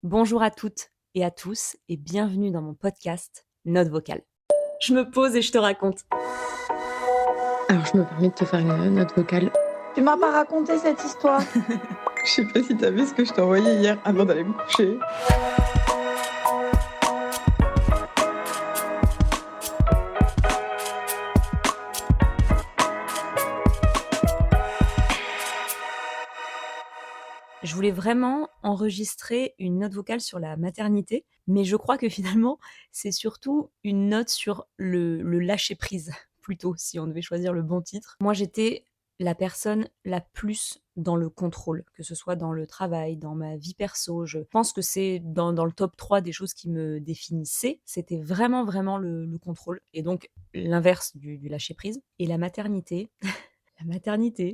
Bonjour à toutes et à tous et bienvenue dans mon podcast Note vocale. Je me pose et je te raconte. Alors, je me permets de te faire une note vocale. Tu m'as pas raconté cette histoire. Je sais pas si t'as vu ce que je t'ai envoyé hier avant d'aller me coucher. Je voulais vraiment enregistrer une note vocale sur la maternité, mais je crois que finalement, c'est surtout une note sur le lâcher-prise, plutôt, si on devait choisir le bon titre. Moi, j'étais la personne la plus dans le contrôle, que ce soit dans le travail, dans ma vie perso. Je pense que c'est dans le top 3 des choses qui me définissaient. C'était vraiment, vraiment le contrôle. Et donc, l'inverse du lâcher-prise. Et la maternité,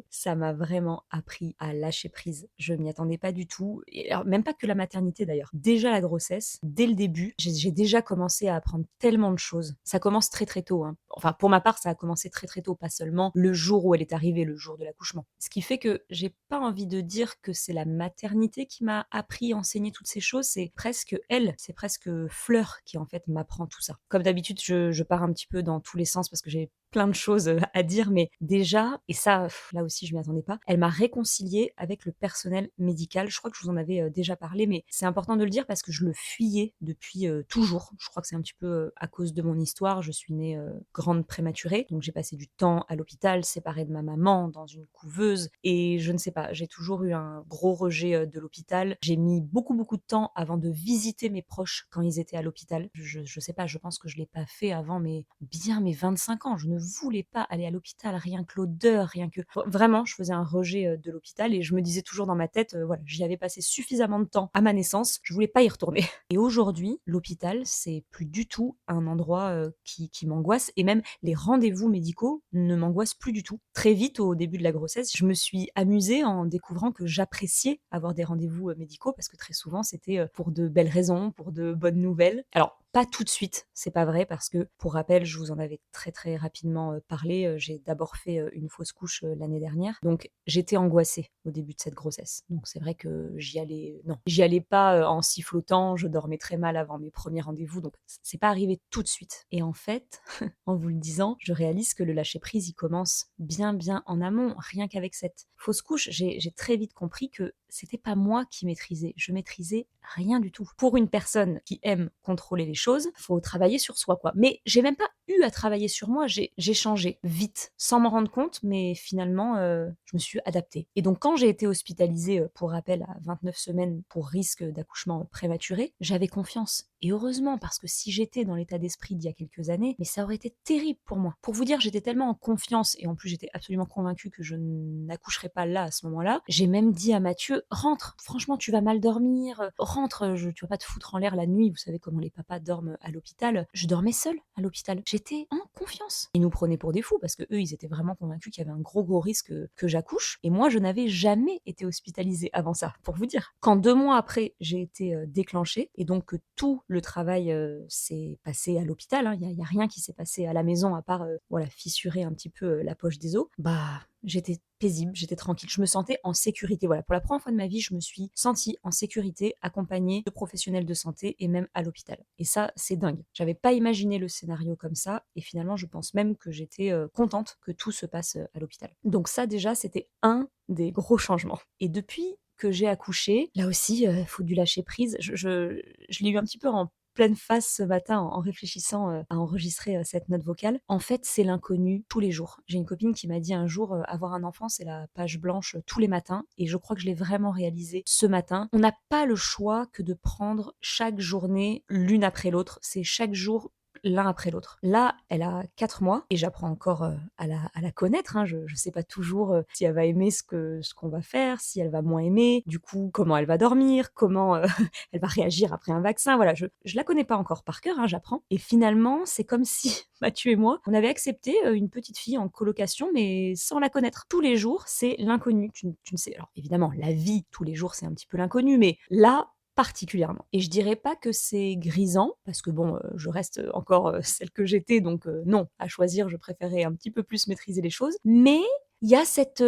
ça m'a vraiment appris à lâcher prise. Je m'y attendais pas du tout et alors même pas que la maternité d'ailleurs. Déjà la grossesse, dès le début, j'ai déjà commencé à apprendre tellement de choses. Ça commence très, très tôt, hein. Enfin, pour ma part, ça a commencé très, très tôt, pas seulement le jour où elle est arrivée, le jour de l'accouchement. Ce qui fait que j'ai pas envie de dire que c'est la maternité qui m'a appris, enseigné toutes ces choses, c'est presque elle, c'est presque Fleur qui en fait m'apprend tout ça. Comme d'habitude, je pars un petit peu dans tous les sens parce que j'ai plein de choses à dire, mais déjà, et ça, là aussi, je m'y attendais pas, elle m'a réconciliée avec le personnel médical. Je crois que je vous en avais déjà parlé, mais c'est important de le dire parce que je le fuyais depuis toujours. Je crois que c'est un petit peu à cause de mon histoire. Je suis née grande prématurée, donc j'ai passé du temps à l'hôpital, séparée de ma maman, dans une couveuse, et je ne sais pas, j'ai toujours eu un gros rejet de l'hôpital. J'ai mis beaucoup, beaucoup de temps avant de visiter mes proches quand ils étaient à l'hôpital. Je sais pas, je pense que je l'ai pas fait avant mes 25 ans. Je ne voulais pas aller à l'hôpital, rien que l'odeur, rien que vraiment, je faisais un rejet de l'hôpital et je me disais toujours dans ma tête, voilà, j'y avais passé suffisamment de temps à ma naissance, je voulais pas y retourner. Et aujourd'hui, l'hôpital, c'est plus du tout un endroit qui m'angoisse et même les rendez-vous médicaux ne m'angoissent plus du tout. Très vite, au début de la grossesse, je me suis amusée en découvrant que j'appréciais avoir des rendez-vous médicaux parce que très souvent, c'était pour de belles raisons, pour de bonnes nouvelles. Alors, pas tout de suite, c'est pas vrai parce que, pour rappel, je vous en avais très, très rapidement parlé, j'ai d'abord fait une fausse couche l'année dernière, donc j'étais angoissée au début de cette grossesse. Donc c'est vrai que j'y allais pas en sifflotant, je dormais très mal avant mes premiers rendez-vous, donc c'est pas arrivé tout de suite. Et en fait, en vous le disant, je réalise que le lâcher prise, il commence bien, bien en amont. Rien qu'avec cette fausse couche, j'ai très vite compris que c'était pas moi qui maîtrisais. Je maîtrisais rien du tout. Pour une personne qui aime contrôler les choses, faut travailler sur soi, quoi. Mais j'ai même pas eu à travailler sur moi. J'ai changé vite, sans m'en rendre compte, mais finalement, je me suis adaptée. Et donc, quand j'ai été hospitalisée, pour rappel, à 29 semaines pour risque d'accouchement prématuré, j'avais confiance. Et heureusement, parce que si j'étais dans l'état d'esprit d'il y a quelques années, mais ça aurait été terrible pour moi. Pour vous dire, j'étais tellement en confiance, et en plus j'étais absolument convaincue que je n'accoucherais pas là, à ce moment-là. J'ai même dit à Mathieu, rentre, franchement tu vas mal dormir, rentre, tu vas pas te foutre en l'air la nuit, vous savez comment les papas dorment à l'hôpital. Je dormais seule à l'hôpital. J'étais en confiance. Ils nous prenaient pour des fous, parce que eux, ils étaient vraiment convaincus qu'il y avait un gros gros risque que j'accouche, et moi je n'avais jamais été hospitalisée avant ça, pour vous dire. Quand 2 mois après, j'ai été déclenchée, et donc que tout le travail s'est passé à l'hôpital, hein. Il y a rien qui s'est passé à la maison à part voilà, fissurer un petit peu la poche des os. Bah, j'étais paisible, j'étais tranquille, je me sentais en sécurité. Voilà, pour la première fois de ma vie, je me suis sentie en sécurité, accompagnée de professionnels de santé et même à l'hôpital. Et ça, c'est dingue. J'avais pas imaginé le scénario comme ça, et finalement, je pense même que j'étais contente que tout se passe à l'hôpital. Donc ça, déjà, c'était un des gros changements. Et depuis que j'ai accouché, là aussi, faut du lâcher prise. Je l'ai eu un petit peu en pleine face ce matin en réfléchissant à enregistrer cette note vocale. En fait, c'est l'inconnu tous les jours. J'ai une copine qui m'a dit un jour, avoir un enfant, c'est la page blanche tous les matins. Et je crois que je l'ai vraiment réalisé ce matin. On n'a pas le choix que de prendre chaque journée l'une après l'autre. C'est chaque jour l'un après l'autre. Là, elle a 4 mois et j'apprends encore à la connaître, hein. Je ne sais pas toujours si elle va aimer ce qu'on va faire, si elle va moins aimer, du coup, comment elle va dormir, comment elle va réagir après un vaccin. Voilà, je la connais pas encore par cœur, hein, j'apprends. Et finalement, c'est comme si Mathieu et moi, on avait accepté une petite fille en colocation, mais sans la connaître. Tous les jours, c'est l'inconnu. Tu ne sais. Alors évidemment, la vie, tous les jours, c'est un petit peu l'inconnu, mais là, particulièrement. Et je dirais pas que c'est grisant, parce que bon, je reste encore celle que j'étais, donc non, à choisir, je préférais un petit peu plus maîtriser les choses. Mais il y a cette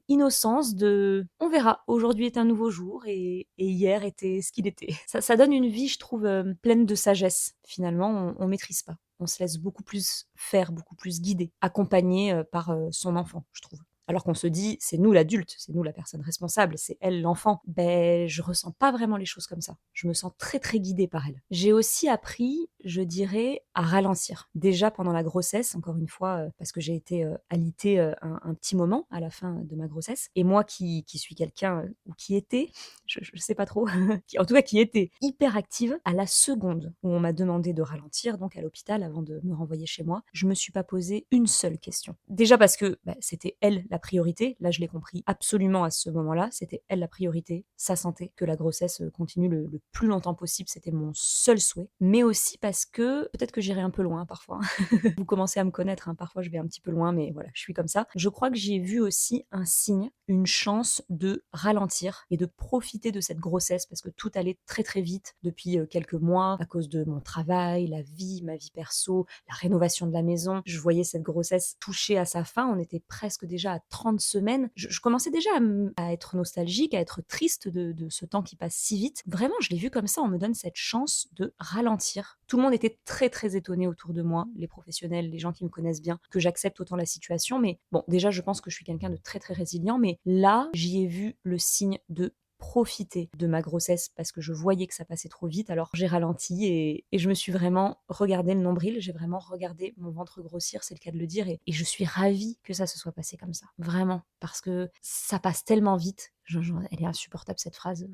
innocence de on verra, aujourd'hui est un nouveau jour et hier était ce qu'il était. Ça donne une vie, je trouve, pleine de sagesse. Finalement, on maîtrise pas. On se laisse beaucoup plus faire, beaucoup plus guider, accompagner par son enfant, je trouve. Alors qu'on se dit, c'est nous l'adulte, c'est nous la personne responsable, c'est elle l'enfant. Ben, je ressens pas vraiment les choses comme ça. Je me sens très très guidée par elle. J'ai aussi appris, je dirais, à ralentir. Déjà pendant la grossesse, encore une fois, parce que j'ai été alitée un petit moment à la fin de ma grossesse. Et moi qui suis quelqu'un, ou qui était, je sais pas trop, en tout cas qui était hyper active, à la seconde où on m'a demandé de ralentir, donc à l'hôpital, avant de me renvoyer chez moi, je me suis pas posé une seule question. Déjà parce que bah, c'était elle la priorité, là je l'ai compris absolument à ce moment-là, c'était elle la priorité, sa santé, que la grossesse continue le plus longtemps possible, c'était mon seul souhait, mais aussi parce que peut-être que j'irai un peu loin parfois. Vous commencez à me connaître, hein, parfois je vais un petit peu loin, mais voilà, je suis comme ça. Je crois que j'ai vu aussi un signe, une chance de ralentir et de profiter de cette grossesse parce que tout allait très très vite depuis quelques mois à cause de mon travail, la vie, ma vie perso, la rénovation de la maison. Je voyais cette grossesse toucher à sa fin, on était presque déjà à 30 semaines. Je commençais déjà à être nostalgique, à être triste de ce temps qui passe si vite. Vraiment, je l'ai vu comme ça, on me donne cette chance de ralentir. Tout le monde était très très étonné autour de moi, les professionnels, les gens qui me connaissent bien, que j'accepte autant la situation. Mais bon, déjà, je pense que je suis quelqu'un de très très résilient, mais là, j'y ai vu le signe de profiter de ma grossesse parce que je voyais que ça passait trop vite. Alors j'ai ralenti et je me suis vraiment regardé le nombril, j'ai vraiment regardé mon ventre grossir, c'est le cas de le dire, et je suis ravie que ça se soit passé comme ça. Vraiment, parce que ça passe tellement vite. Elle est insupportable cette phrase.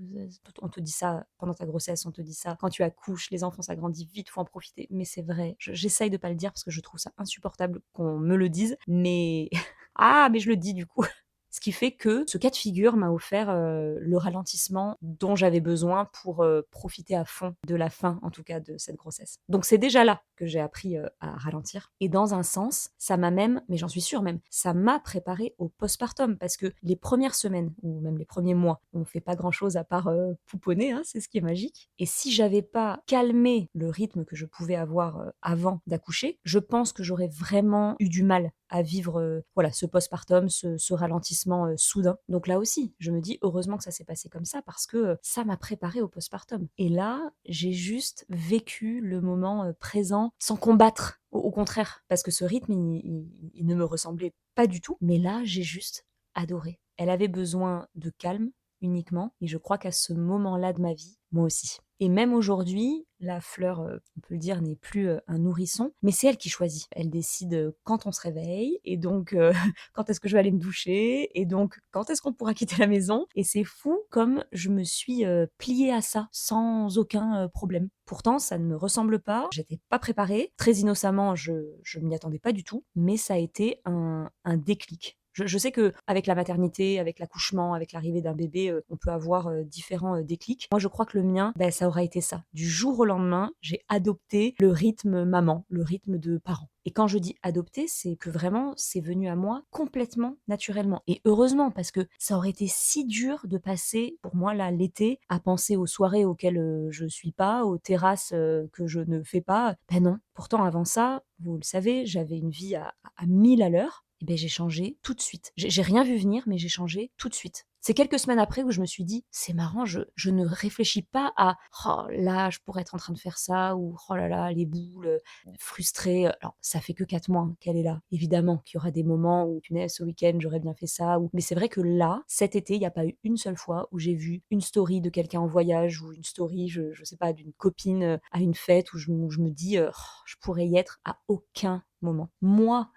On te dit ça pendant ta grossesse, on te dit ça quand tu accouches, les enfants ça grandit vite, faut en profiter. Mais c'est vrai, j'essaye de pas le dire parce que je trouve ça insupportable qu'on me le dise, mais ah, mais je le dis du coup. Ce qui fait que ce cas de figure m'a offert le ralentissement dont j'avais besoin pour profiter à fond de la fin, en tout cas, de cette grossesse. Donc c'est déjà là que j'ai appris à ralentir. Et dans un sens, ça m'a même, mais j'en suis sûre même, ça m'a préparé au postpartum parce que les premières semaines, ou même les premiers mois, on fait pas grand-chose à part pouponner, hein, c'est ce qui est magique. Et si j'avais pas calmé le rythme que je pouvais avoir avant d'accoucher, je pense que j'aurais vraiment eu du mal à vivre voilà, ce postpartum, ce ralentissement soudain. Donc là aussi, je me dis heureusement que ça s'est passé comme ça parce que ça m'a préparé au postpartum. Et là, j'ai juste vécu le moment présent sans combattre. Au contraire, parce que ce rythme, il ne me ressemblait pas du tout. Mais là, j'ai juste adoré. Elle avait besoin de calme uniquement. Et je crois qu'à ce moment-là de ma vie, moi aussi. Et même aujourd'hui, la fleur, on peut le dire, n'est plus un nourrisson, mais c'est elle qui choisit. Elle décide quand on se réveille, et donc quand est-ce que je vais aller me doucher, et donc quand est-ce qu'on pourra quitter la maison. Et c'est fou comme je me suis pliée à ça sans aucun problème. Pourtant, ça ne me ressemble pas, j'étais pas préparée. Très innocemment, je m'y attendais pas du tout, mais ça a été un déclic. Je sais que avec la maternité, avec l'accouchement, avec l'arrivée d'un bébé, on peut avoir différents déclics. Moi, je crois que le mien, ben, ça aura été ça. Du jour au lendemain, j'ai adopté le rythme maman, le rythme de parents. Et quand je dis adopter, c'est que vraiment, c'est venu à moi complètement naturellement. Et heureusement, parce que ça aurait été si dur de passer, pour moi, là, l'été, à penser aux soirées auxquelles je suis pas, aux terrasses que je ne fais pas. Ben non. Pourtant, avant ça, vous le savez, j'avais une vie à 1000 à l'heure. Et ben j'ai changé tout de suite. J'ai rien vu venir, mais j'ai changé tout de suite. C'est quelques semaines après où je me suis dit, c'est marrant, je ne réfléchis pas à oh là, je pourrais être en train de faire ça, ou oh là là, les boules, frustrée. Alors, ça fait que 4 mois qu'elle est là. Évidemment qu'il y aura des moments où, punaise, ce week-end, j'aurais bien fait ça. Mais c'est vrai que là, cet été, il n'y a pas eu une seule fois où j'ai vu une story de quelqu'un en voyage ou une story, je sais pas, d'une copine à une fête où je me dis, oh, je pourrais y être à aucun moment. Moi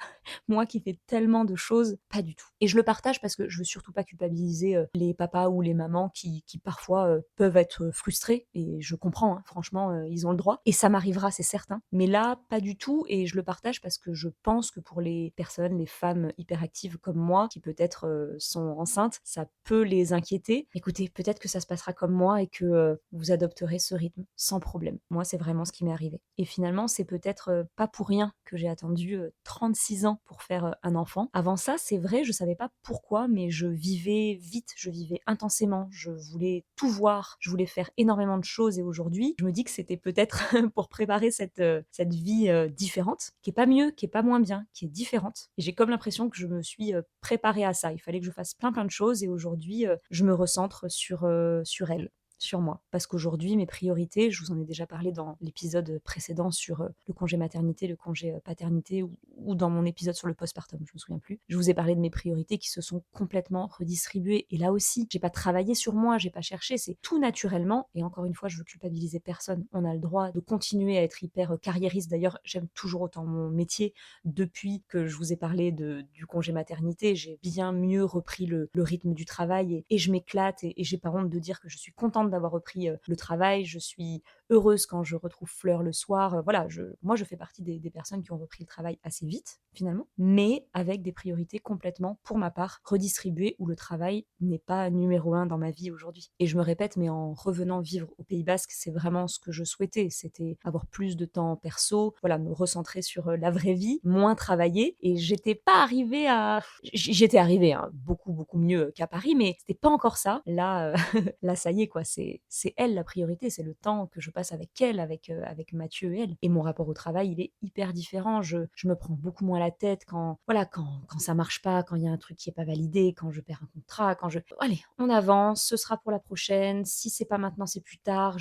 qui fais tellement de choses, pas du tout. Et je le partage parce que je veux surtout pas culpabiliser les papas ou les mamans qui parfois peuvent être frustrés, et je comprends, hein, franchement, ils ont le droit. Et ça m'arrivera, c'est certain. Mais là, pas du tout, et je le partage parce que je pense que pour les personnes, les femmes hyperactives comme moi, qui peut-être sont enceintes, ça peut les inquiéter. Écoutez, peut-être que ça se passera comme moi et que vous adopterez ce rythme sans problème. Moi, c'est vraiment ce qui m'est arrivé. Et finalement, c'est peut-être pas pour rien que j'ai attendu 36 ans pour faire un enfant. Avant ça, c'est vrai, je savais pas pourquoi, mais je vivais vite vite, je vivais intensément, je voulais tout voir, je voulais faire énormément de choses et aujourd'hui, je me dis que c'était peut-être pour préparer cette vie, différente, qui est pas mieux, qui est pas moins bien, qui est différente et j'ai comme l'impression que je me suis, préparée à ça. Il fallait que je fasse plein, plein de choses et aujourd'hui, je me recentre sur elle, sur moi. Parce qu'aujourd'hui, mes priorités, je vous en ai déjà parlé dans l'épisode précédent sur, le congé maternité, le congé, paternité ou dans mon épisode sur le postpartum, je me souviens plus. Je vous ai parlé de mes priorités qui se sont complètement redistribuées et là aussi, j'ai pas travaillé sur moi, j'ai pas cherché, c'est tout naturellement et encore une fois, je veux culpabiliser personne. On a le droit de continuer à être hyper, carriériste. D'ailleurs, j'aime toujours autant mon métier. Depuis que je vous ai parlé du congé maternité, j'ai bien mieux repris le rythme du travail et je m'éclate et j'ai pas honte de dire que je suis contente d'avoir repris, le travail. Je suis heureuse quand je retrouve Fleur le soir, voilà, moi je fais partie des personnes qui ont repris le travail assez vite, finalement, mais avec des priorités complètement, pour ma part, redistribuées où le travail n'est pas numéro 1 dans ma vie aujourd'hui et je me répète, mais en revenant vivre au Pays basque, c'est vraiment ce que je souhaitais. C'était avoir plus de temps perso, voilà, me recentrer sur, la vraie vie, moins travailler et j'étais pas arrivée à j'y étais arrivée, hein, beaucoup, beaucoup mieux qu'à Paris, mais c'était pas encore ça. Là, là, ça y est, quoi, c'est elle la priorité, c'est le temps que je passe avec elle, avec Mathieu et elle. Et mon rapport au travail, il est hyper différent. Je me prends beaucoup moins la tête quand, voilà, quand ça marche pas, quand il y a un truc qui est pas validé, quand je perds un contrat, quand je. Allez, on avance, ce sera pour la prochaine. Si c'est pas maintenant, c'est plus tard.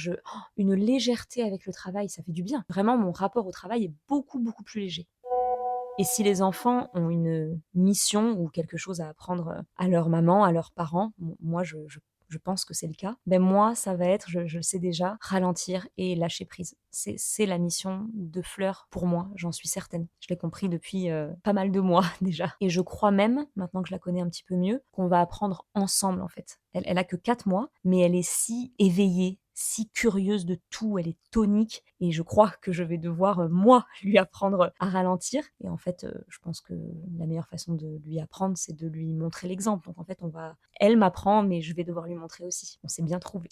Une légèreté avec le travail, ça fait du bien. Vraiment, mon rapport au travail est beaucoup, beaucoup plus léger. Et si les enfants ont une mission ou quelque chose à apprendre, à leur maman, à leurs parents, moi je pense que c'est le cas, ben moi ça va être, je le sais déjà, ralentir et lâcher prise. C'est la mission de Fleur pour moi, j'en suis certaine. Je l'ai compris depuis, pas mal de mois déjà et je crois même, maintenant que je la connais un petit peu mieux, qu'on va apprendre ensemble en fait. Elle a que 4 mois, mais elle est si éveillée, si curieuse de tout, elle est tonique et je crois que je vais devoir, moi, lui apprendre à ralentir et en fait, je pense que la meilleure façon de lui apprendre, c'est de lui montrer l'exemple. Donc en fait, elle m'apprend, mais je vais devoir lui montrer aussi. On s'est bien trouvé.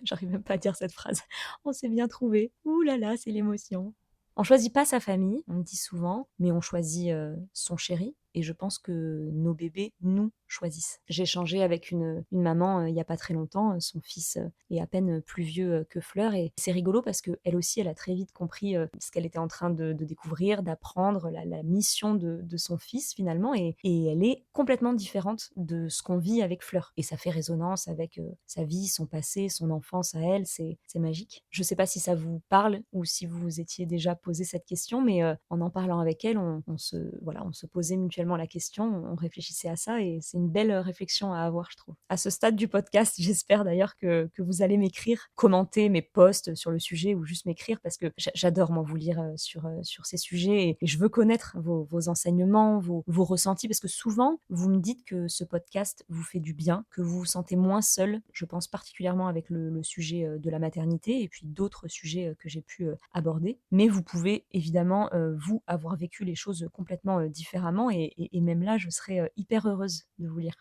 J'arrive même pas à dire cette phrase. On s'est bien trouvé. Ouh là là, c'est l'émotion. On choisit pas sa famille, on le dit souvent, mais on choisit, son chéri et je pense que nos bébés nous choisissent. J'ai échangé avec une maman, il y a pas très longtemps, son fils, est à peine plus vieux, que Fleur et c'est rigolo parce qu'elle aussi, elle a très vite compris, ce qu'elle était en train de découvrir, d'apprendre, la mission de son fils finalement et elle est complètement différente de ce qu'on vit avec Fleur et ça fait résonance avec, sa vie, son passé, son enfance à elle, c'est magique. Je sais pas si ça vous parle ou si vous vous étiez déjà posé cette question, mais, en parlant avec elle, on se posait mutuellement la question, on réfléchissait à ça et c'est une belle, réflexion à avoir, je trouve. À ce stade du podcast, j'espère d'ailleurs que vous allez m'écrire, commenter mes posts sur le sujet ou juste m'écrire parce que j'adore moi vous lire, sur ces sujets et je veux connaître vos enseignements, vos ressentis parce que souvent, vous me dites que ce podcast vous fait du bien, que vous vous sentez moins seul. Je pense particulièrement avec le sujet, de la maternité et puis d'autres sujets, que j'ai pu, aborder. Mais vous pouvez évidemment, vous, avoir vécu les choses complètement, différemment et même là, je serais, hyper heureuse de vous lire.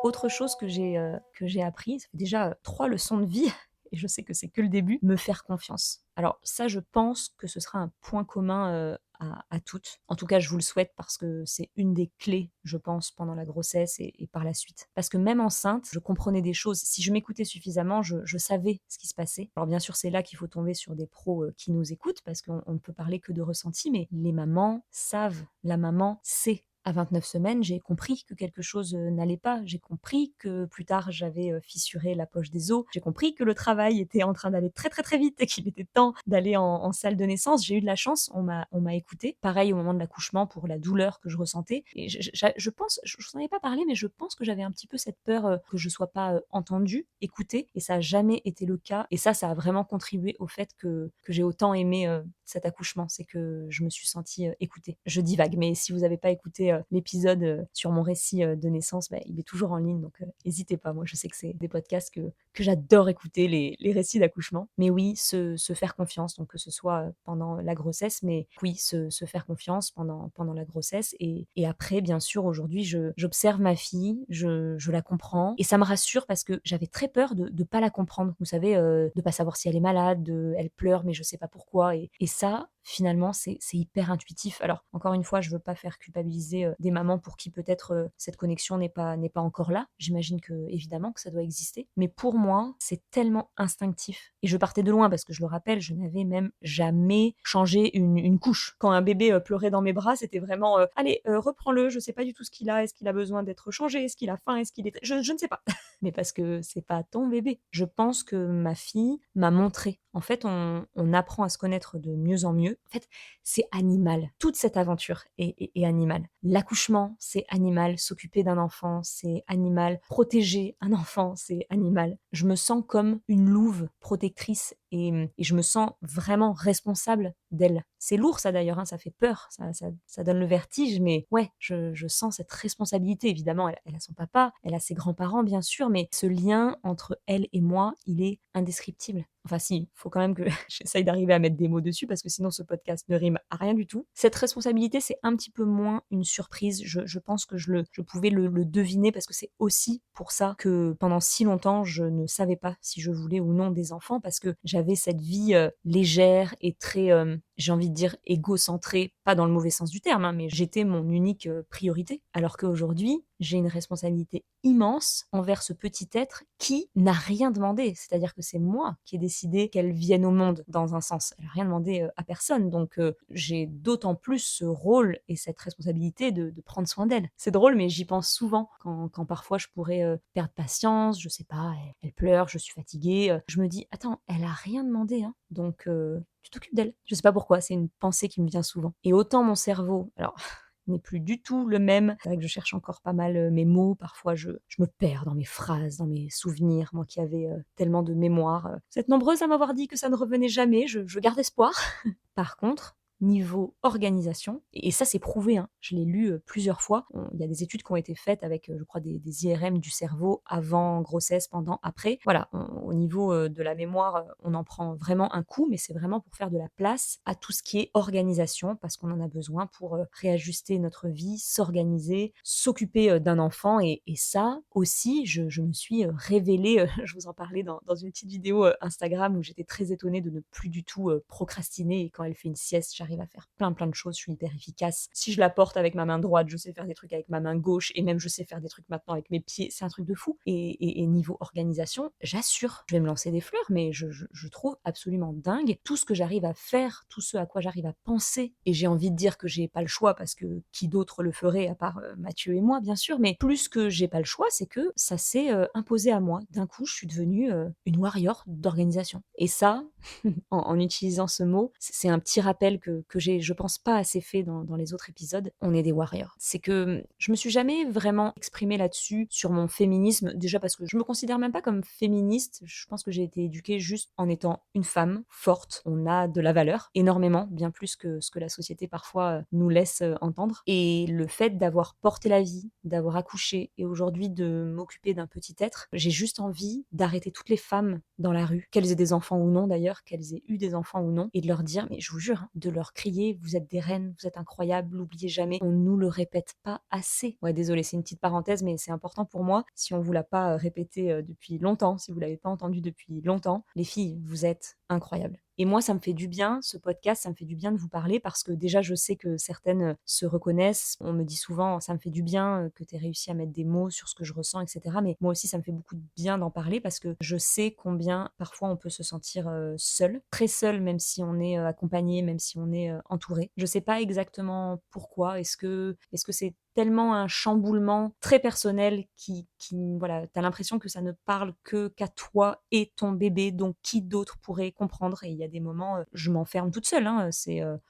Autre chose que j'ai appris, ça fait déjà, 3 leçons de vie et je sais que c'est que le début, me faire confiance. Alors ça, je pense que ce sera un point commun, à toutes. En tout cas, je vous le souhaite parce que c'est une des clés, je pense, pendant la grossesse et par la suite. Parce que même enceinte, je comprenais des choses. Si je m'écoutais suffisamment, je savais ce qui se passait. Alors bien sûr, c'est là qu'il faut tomber sur des pros, qui nous écoutent parce qu'on ne peut parler que de ressenti, mais les mamans savent, la maman sait. À 29 semaines, j'ai compris que quelque chose, n'allait pas. J'ai compris que plus tard, j'avais, fissuré la poche des os. J'ai compris que le travail était en train d'aller très, très, très vite et qu'il était temps d'aller en salle de naissance. J'ai eu de la chance, on m'a écoutée. Pareil au moment de l'accouchement pour la douleur que je ressentais et je pense, je vous en avais pas parlé, mais je pense que j'avais un petit peu cette peur, que je sois pas, entendue, écoutée et ça a jamais été le cas et ça a vraiment contribué au fait que j'ai autant aimé, cet accouchement. C'est que je me suis sentie, écoutée. Je divague, mais si vous avez pas écouté, l'épisode, sur mon récit, de naissance, bah, il est toujours en ligne donc hésitez pas. Moi, je sais que c'est des podcasts que j'adore écouter, les récits d'accouchement. Mais oui, se faire confiance, donc que ce soit, pendant la grossesse, mais oui, se faire confiance pendant la grossesse et après, bien sûr, aujourd'hui, j'observe ma fille, je la comprends et ça me rassure parce que j'avais très peur de pas la comprendre. Vous savez, de pas savoir si elle est malade, elle pleure mais je sais pas pourquoi et ça, finalement, c'est hyper intuitif. Alors, encore une fois, je veux pas faire culpabiliser des mamans pour qui peut-être cette connexion n'est pas encore là. J'imagine que, évidemment, que ça doit exister. Mais pour moi, c'est tellement instinctif. Et je partais de loin parce que je le rappelle, je n'avais même jamais changé une couche. Quand un bébé pleurait dans mes bras, c'était vraiment allez, reprends-le, je sais pas du tout ce qu'il a, est-ce qu'il a besoin d'être changé, est-ce qu'il a faim, est-ce qu'il est. Je ne sais pas. Mais parce que c'est pas ton bébé. Je pense que ma fille m'a montré. En fait, on apprend à se connaître de mieux en mieux. En fait, c'est animal. Toute cette aventure est animale. L'accouchement, c'est animal. S'occuper d'un enfant, c'est animal. Protéger un enfant, c'est animal. Je me sens comme une louve protectrice et je me sens vraiment responsable d'elle. C'est lourd ça d'ailleurs, hein, ça fait peur, ça donne le vertige, mais ouais, je sens cette responsabilité. Évidemment, elle a son papa, elle a ses grands-parents bien sûr, mais ce lien entre elle et moi, il est indescriptible. Enfin si, faut quand même que j'essaye d'arriver à mettre des mots dessus parce que sinon ce podcast ne rime à rien du tout. Cette responsabilité, c'est un petit peu moins une surprise. Je pense que je pouvais le deviner parce que c'est aussi pour ça que pendant si longtemps, je ne savais pas si je voulais ou non des enfants parce que j'avais cette vie légère et très, j'ai envie de dire égocentrée, pas dans le mauvais sens du terme, hein, mais j'étais mon unique priorité. Alors qu'aujourd'hui, j'ai une responsabilité immense envers ce petit être qui n'a rien demandé. C'est-à-dire que c'est moi qui ai décidé qu'elle vienne au monde dans un sens. Elle n'a rien demandé à personne. Donc j'ai d'autant plus ce rôle et cette responsabilité de prendre soin d'elle. C'est drôle, mais j'y pense souvent quand parfois je pourrais perdre patience, je sais pas, elle pleure, je suis fatiguée. Je me dis, attends, elle a rien demandé, hein. Donc tu t'occupes d'elle. Je sais pas pourquoi, c'est une pensée qui me vient souvent. Et autant mon cerveau, alors n'est plus du tout le même. C'est vrai que je cherche encore pas mal mes mots. Parfois, je me perds dans mes phrases, dans mes souvenirs. Moi qui avais tellement de mémoire. Vous êtes nombreuses à m'avoir dit que ça ne revenait jamais. Je garde espoir. Par contre, niveau organisation, et ça c'est prouvé, hein, je l'ai lu plusieurs fois, il y a des études qui ont été faites avec, je crois, des IRM du cerveau avant grossesse, pendant, après. Voilà, au niveau de la mémoire, on en prend vraiment un coup, mais c'est vraiment pour faire de la place à tout ce qui est organisation, parce qu'on en a besoin pour réajuster notre vie, s'organiser, s'occuper d'un enfant, et ça aussi, je me suis révélée, je vous en parlais dans une petite vidéo Instagram où j'étais très étonnée de ne plus du tout procrastiner, et quand elle fait une sieste, j'arrive à faire plein de choses, je suis hyper efficace. Si je la porte avec ma main droite, je sais faire des trucs avec ma main gauche, et même je sais faire des trucs maintenant avec mes pieds, c'est un truc de fou. Et niveau organisation, j'assure, je vais me lancer des fleurs, mais je trouve absolument dingue tout ce que j'arrive à faire, tout ce à quoi j'arrive à penser. Et j'ai envie de dire que j'ai pas le choix parce que qui d'autre le ferait à part Mathieu et moi, bien sûr, mais plus que j'ai pas le choix, c'est que ça s'est imposé à moi. D'un coup, je suis devenue une warrior d'organisation. Et ça, en utilisant ce mot, c'est un petit rappel que j'ai, je pense, pas assez fait dans les autres épisodes. On est des warriors. C'est que je me suis jamais vraiment exprimée là-dessus, sur mon féminisme, déjà parce que je me considère même pas comme féministe. Je pense que j'ai été éduquée juste en étant une femme forte. On a de la valeur, énormément, bien plus que ce que la société parfois nous laisse entendre. Et le fait d'avoir porté la vie, d'avoir accouché et aujourd'hui de m'occuper d'un petit être, j'ai juste envie d'arrêter toutes les femmes dans la rue, qu'elles aient des enfants ou non d'ailleurs, qu'elles aient eu des enfants ou non, et de leur dire, mais je vous jure, hein, de leur crier, vous êtes des reines, vous êtes incroyables, n'oubliez jamais, on nous le répète pas assez. Ouais, désolé, c'est une petite parenthèse, mais c'est important pour moi. Si on vous l'a pas répété depuis longtemps, si vous l'avez pas entendu depuis longtemps, les filles, vous êtes incroyables. Et moi, ça me fait du bien, ce podcast, ça me fait du bien de vous parler parce que déjà, je sais que certaines se reconnaissent. On me dit souvent, ça me fait du bien que tu aies réussi à mettre des mots sur ce que je ressens, etc. Mais moi aussi, ça me fait beaucoup de bien d'en parler parce que je sais combien parfois on peut se sentir seul, très seul, même si on est accompagné, même si on est entouré. Je sais pas exactement pourquoi. Est-ce que c'est tellement un chamboulement très personnel qui voilà, t'as l'impression que ça ne parle qu'à toi et ton bébé, donc qui d'autre pourrait comprendre? Et il y a des moments, je m'enferme toute seule, hein,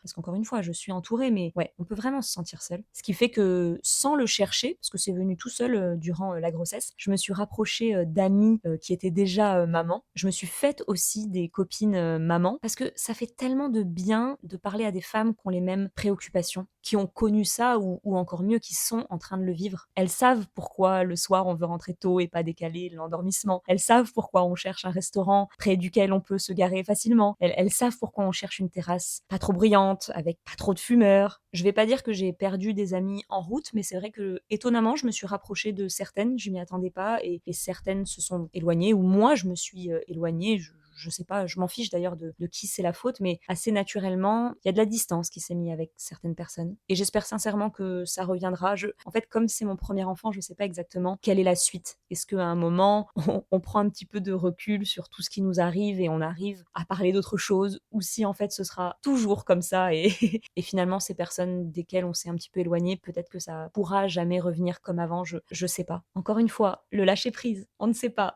parce qu'encore une fois, je suis entourée, mais ouais, on peut vraiment se sentir seule. Ce qui fait que, sans le chercher, parce que c'est venu tout seul durant la grossesse, je me suis rapprochée d'amies qui étaient déjà mamans. Je me suis faite aussi des copines mamans, parce que ça fait tellement de bien de parler à des femmes qui ont les mêmes préoccupations, qui ont connu ça, ou encore mieux, qui sont en train de le vivre. Elles savent pourquoi le soir on veut rentrer tôt et pas décaler l'endormissement. Elles savent pourquoi on cherche un restaurant près duquel on peut se garer facilement. Elles savent pourquoi on cherche une terrasse pas trop bruyante, avec pas trop de fumeurs. Je vais pas dire que j'ai perdu des amies en route, mais c'est vrai que, étonnamment, je me suis rapprochée de certaines, je m'y attendais pas, et certaines se sont éloignées, ou moi je me suis éloignée. je sais pas, je m'en fiche d'ailleurs de qui c'est la faute, mais assez naturellement, il y a de la distance qui s'est mise avec certaines personnes. Et j'espère sincèrement que ça reviendra. En fait, comme c'est mon premier enfant, je sais pas exactement quelle est la suite. Est-ce qu'à un moment, on prend un petit peu de recul sur tout ce qui nous arrive et on arrive à parler d'autre chose, ou si en fait ce sera toujours comme ça et, et finalement ces personnes desquelles on s'est un petit peu éloigné, peut-être que ça pourra jamais revenir comme avant, je sais pas. Encore une fois, le lâcher prise, on ne sait pas.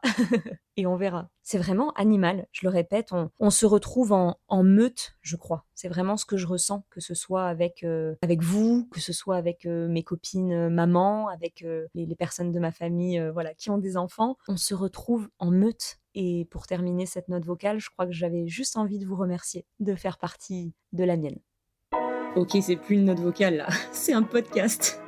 Et on verra. C'est vraiment animal, je le répète, on se retrouve en meute, je crois. C'est vraiment ce que je ressens, que ce soit avec vous, que ce soit avec mes copines maman, avec les personnes de ma famille voilà, qui ont des enfants. On se retrouve en meute. Et pour terminer cette note vocale, je crois que j'avais juste envie de vous remercier de faire partie de la mienne. Ok, c'est plus une note vocale là, c'est un podcast.